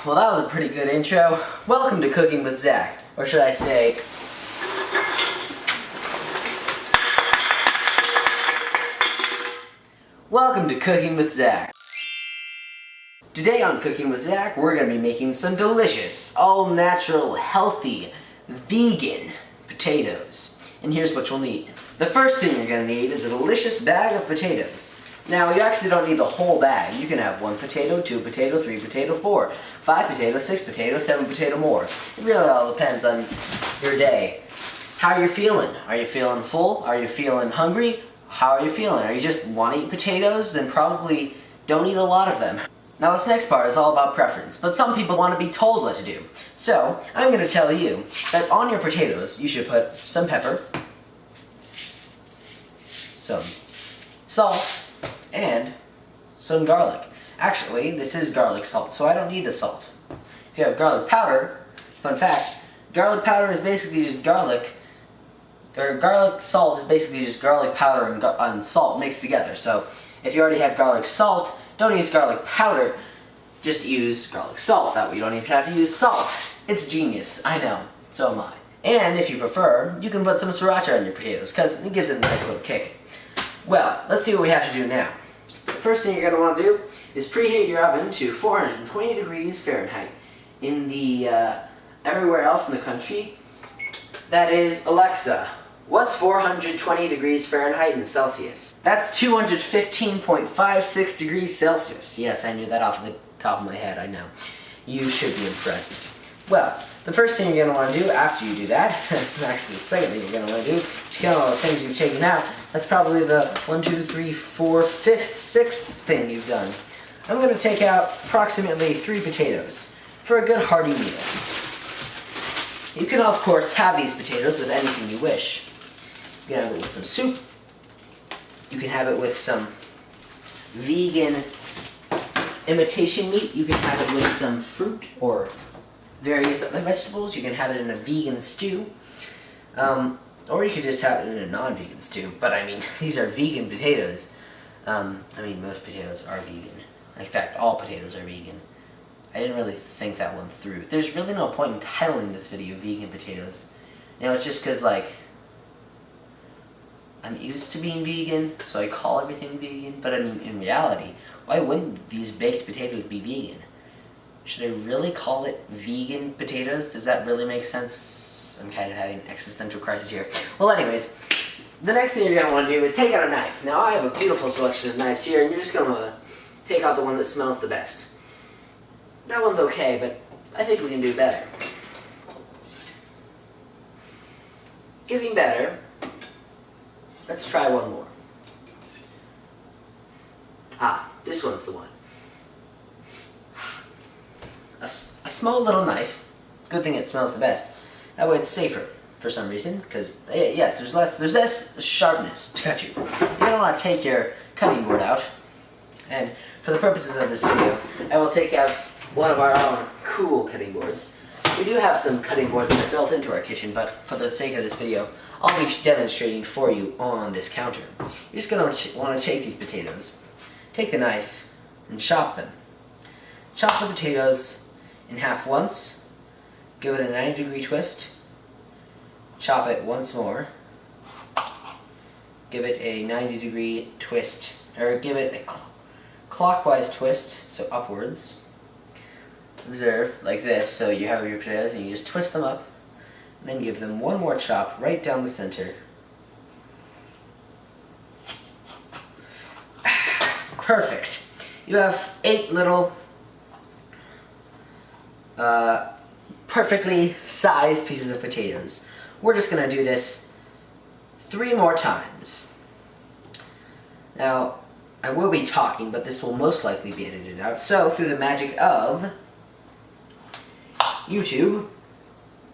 well, that was a pretty good intro. Welcome to Cooking with Zach, or should I say, welcome to Cooking with Zach. Today on Cooking with Zach, we're going to be making some delicious, all-natural, healthy, vegan potatoes. And here's what you'll need. The first thing you're going to need is a delicious bag of potatoes. Now, you actually don't need the whole bag. You can have 1 potato, 2 potato, 3 potato, 4, 5 potato, 6 potato, 7 potato more. It really all depends on your day. How you're feeling. Are you feeling full? Are you feeling hungry? How are you feeling? Are you just want to eat potatoes? Then probably don't eat a lot of them. Now this next part is all about preference, but some people want to be told what to do. So, I'm going to tell you that on your potatoes, you should put some pepper, some salt, and some garlic. Actually, this is garlic salt, so I don't need the salt. If you have garlic powder, fun fact, garlic powder is basically just garlic, or garlic salt is basically just garlic powder and salt mixed together. So, if you already have garlic salt, don't use garlic powder, just use garlic salt. That way you don't even have to use salt. It's genius, I know, so am I. And if you prefer, you can put some sriracha on your potatoes, because it gives it a nice little kick. Well, let's see what we have to do now. The first thing you're going to want to do is preheat your oven to 420 degrees Fahrenheit. In the, everywhere else in the country, that is, Alexa, what's 420 degrees Fahrenheit in Celsius? That's 215.56 degrees Celsius. Yes, I knew that off the top of my head, I know. You should be impressed. Well, the first thing you're going to want to do after you do that, actually the second thing you're going to want to do, if you count all the things you've taken out, that's probably the 1, 2, 3, 4, 5th, 6th thing you've done. I'm going to take out approximately 3 potatoes for a good hearty meal. You can, of course, have these potatoes with anything you wish. You can have it with some soup. You can have it with some vegan imitation meat. You can have it with some fruit or various other vegetables. You can have it in a vegan stew. Or you could just have it in a non-vegan stew. But I mean, these are vegan potatoes. I mean, most potatoes are vegan. In fact, all potatoes are vegan. I didn't really think that one through. There's really no point in titling this video Vegan Potatoes. You know, it's just because, like, I'm used to being vegan, so I call everything vegan. But I mean, in reality, why wouldn't these baked potatoes be vegan? Should I really call it vegan potatoes? Does that really make sense? I'm kind of having an existential crisis here. Well, anyways, the next thing you're going to want to do is take out a knife. Now, I have a beautiful selection of knives here, and you're just going to take out the one that smells the best. That one's okay, but I think we can do better. Getting better. Let's try one more. Ah, this one's the one. A small little knife. Good thing it smells the best. That way it's safer for some reason, because yes, there's less sharpness to cut you. You're gonna want to take your cutting board out, and for the purposes of this video, I will take out one of our own cool cutting boards. We do have some cutting boards that are built into our kitchen, but for the sake of this video, I'll be demonstrating for you on this counter. You're just gonna want to take these potatoes, take the knife, and chop them. Chop the potatoes in half once. Give it a 90-degree twist. Chop it once more. Give it a 90-degree twist, or give it a clockwise twist, so upwards. Observe, like this, so you have your potatoes and you just twist them up, and then give them one more chop right down the center. Perfect. You have 8 little perfectly sized pieces of potatoes. We're just going to do this 3 more times. Now, I will be talking, but this will most likely be edited out. So, through the magic of YouTube,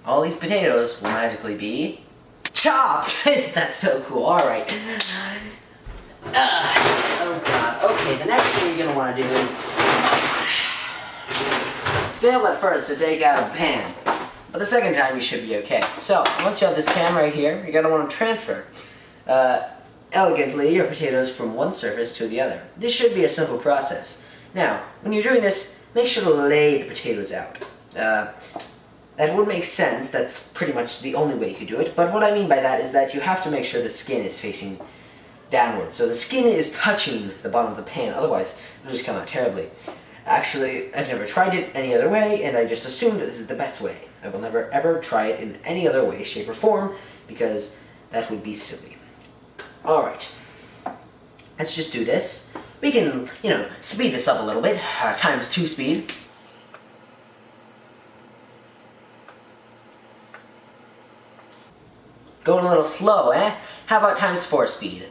all these potatoes will magically be chopped! Isn't that so cool? Alright. Oh god. Okay, the next thing you're going to want to do is fail at first to take out a pan, but the second time you should be okay. So, once you have this pan right here, you're going to want to transfer elegantly your potatoes from one surface to the other. This should be a simple process. Now, when you're doing this, make sure to lay the potatoes out. That would make sense. That's pretty much the only way you could do it. But what I mean by that is that you have to make sure the skin is facing downward. So the skin is touching the bottom of the pan. Otherwise, it'll just come out terribly. Actually, I've never tried it any other way, and I just assume that this is the best way. I will never ever try it in any other way, shape, or form, because that would be silly. Alright. Let's just do this. We can, speed this up a little bit. Times 2 speed. Going a little slow, eh? How about times 4 speed?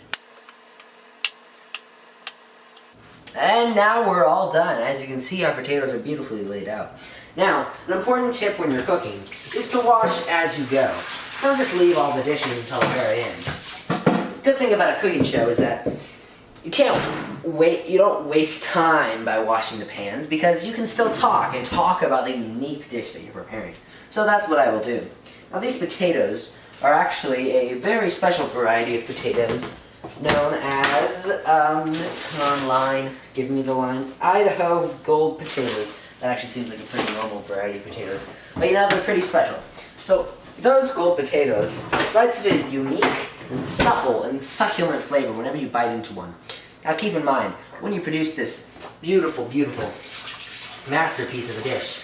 And now we're all done. As you can see, our potatoes are beautifully laid out. Now, an important tip when you're cooking is to wash as you go. Don't just leave all the dishes until the very end. The good thing about a cooking show is that you don't waste time by washing the pans, because you can still talk about the unique dish that you're preparing. So that's what I will do. Now, these potatoes are actually a very special variety of potatoes known as, come on line, give me the line, Idaho gold potatoes. That actually seems like a pretty normal variety of potatoes, but they're pretty special. So those gold potatoes provide such a unique and supple and succulent flavor whenever you bite into one. Now keep in mind, when you produce this beautiful, beautiful masterpiece of a dish,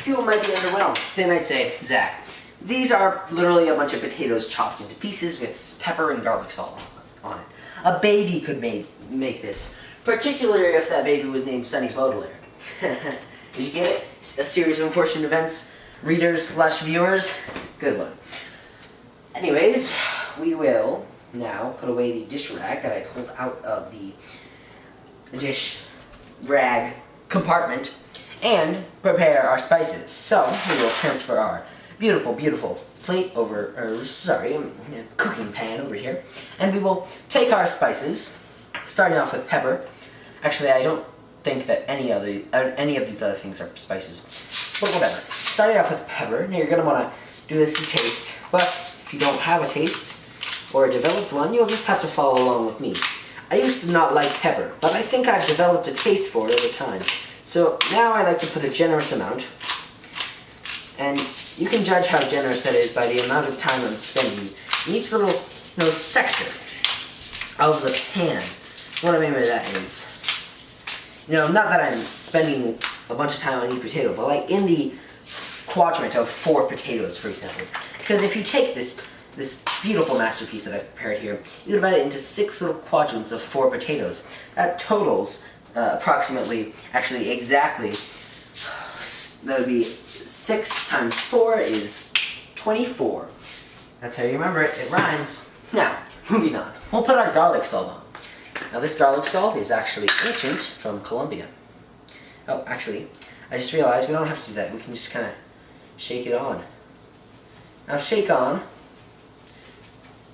people might be underwhelmed. They might say, Zach, these are literally a bunch of potatoes chopped into pieces with pepper and garlic salt on it. A baby could make this, particularly if that baby was named Sonny Baudelaire. Did you get it? A series of unfortunate events, readers/viewers? Good one. Anyways, we will now put away the dish rag that I pulled out of the dish rag compartment and prepare our spices. So, we will transfer our beautiful, beautiful plate cooking pan over here, and we will take our spices, starting off with pepper. Actually, I don't think that any of these other things are spices, but whatever. Starting off with pepper. Now you're going to want to do this to taste, but if you don't have a taste or a developed one, you'll just have to follow along with me. I used to not like pepper, but I think I've developed a taste for it over time. So now I like to put a generous amount, and you can judge how generous that is by the amount of time I'm spending in each little sector of the pan. What I mean by that is, not that I'm spending a bunch of time on each potato, but like in the quadrant of 4 potatoes, for example. Because if you take this beautiful masterpiece that I've prepared here, you divide it into 6 little quadrants of 4 potatoes. That totals approximately, actually exactly, that would be 6 times 4 is 24. That's how you remember it. It rhymes. Now, moving on. We'll put our garlic salt on. Now, this garlic salt is actually ancient from Colombia. Oh, actually, I just realized we don't have to do that. We can just kind of shake it on. Now, shake on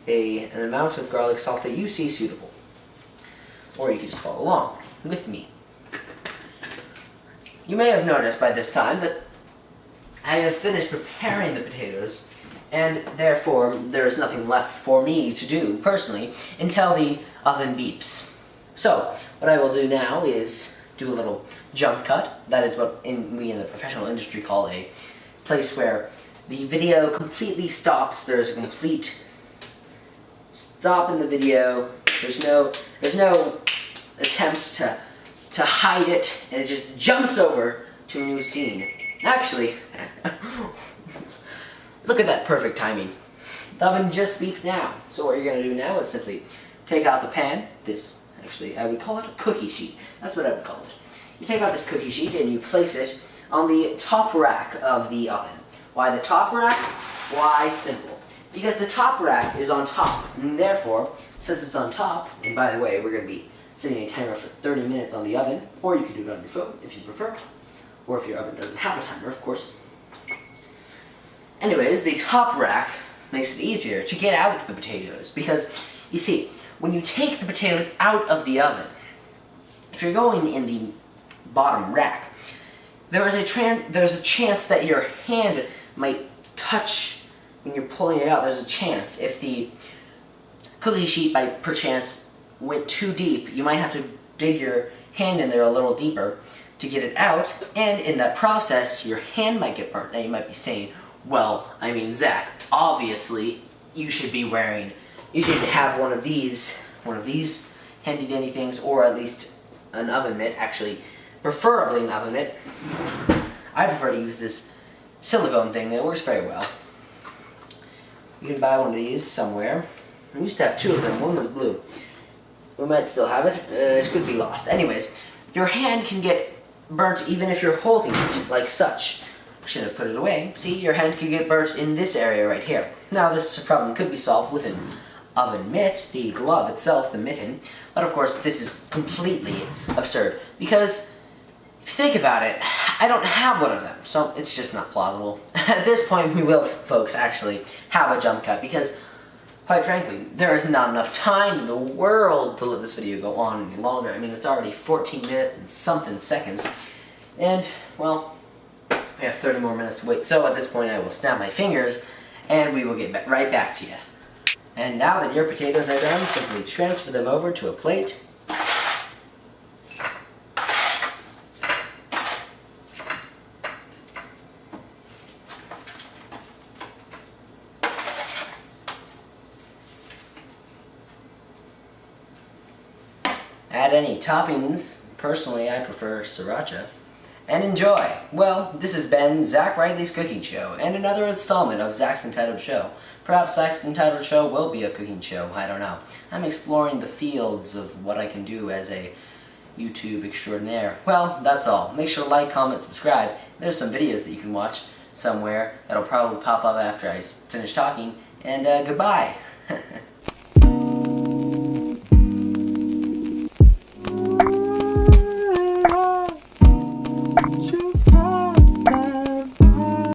an amount of garlic salt that you see suitable. Or you can just follow along with me. You may have noticed by this time that I have finished preparing the potatoes, and therefore there is nothing left for me to do personally until the oven beeps. So what I will do now is do a little jump cut. That is what we in the professional industry call a place where the video completely stops. There's a complete stop in the video. There's no attempt to hide it, and it just jumps over to a new scene. Actually, look at that perfect timing. The oven just beeped now. So what you're going to do now is simply take out the pan. Actually, I would call it a cookie sheet. That's what I would call it. You take out this cookie sheet and you place it on the top rack of the oven. Why the top rack? Why, simple. Because the top rack is on top, and therefore, since it's on top, and by the way, we're going to be setting a timer for 30 minutes on the oven, or you can do it on your phone if you prefer, or if your oven doesn't have a timer, of course. Anyways, the top rack makes it easier to get out the potatoes, because, you see, when you take the potatoes out of the oven, if you're going in the bottom rack, there's a chance that your hand might touch when you're pulling it out. There's a chance if the cookie sheet by perchance went too deep, you might have to dig your hand in there a little deeper to get it out, and in that process, your hand might get burnt. Now you might be saying, well, I mean, Zach, obviously you should have one of these handy dandy things, or at least an oven mitt, actually, preferably an oven mitt. I prefer to use this silicone thing that works very well. You can buy one of these somewhere. I used to have two of them, one was blue. We might still have it, it could be lost. Anyways, your hand can get burnt even if you're holding it, like such. I should have put it away. See, your hand can get burnt in this area right here. Now this problem could be solved with an oven mitt, the glove itself, the mitten. But of course, this is completely absurd, because if you think about it, I don't have one of them, so it's just not plausible. At this point, we will, folks, actually have a jump cut, because quite frankly, there is not enough time in the world to let this video go on any longer. I mean, it's already 14 minutes and something seconds. And, well, we have 30 more minutes to wait. So at this point, I will snap my fingers, and we will get right back to you. And now that your potatoes are done, simply transfer them over to a plate. Add any toppings. Personally, I prefer sriracha. And enjoy! Well, this has been Zach Riley's Cooking Show, and another installment of Zach's Untitled Show. Perhaps Zach's Untitled Show will be a cooking show, I don't know. I'm exploring the fields of what I can do as a YouTube extraordinaire. Well, that's all. Make sure to like, comment, subscribe. There's some videos that you can watch somewhere that'll probably pop up after I finish talking. And goodbye!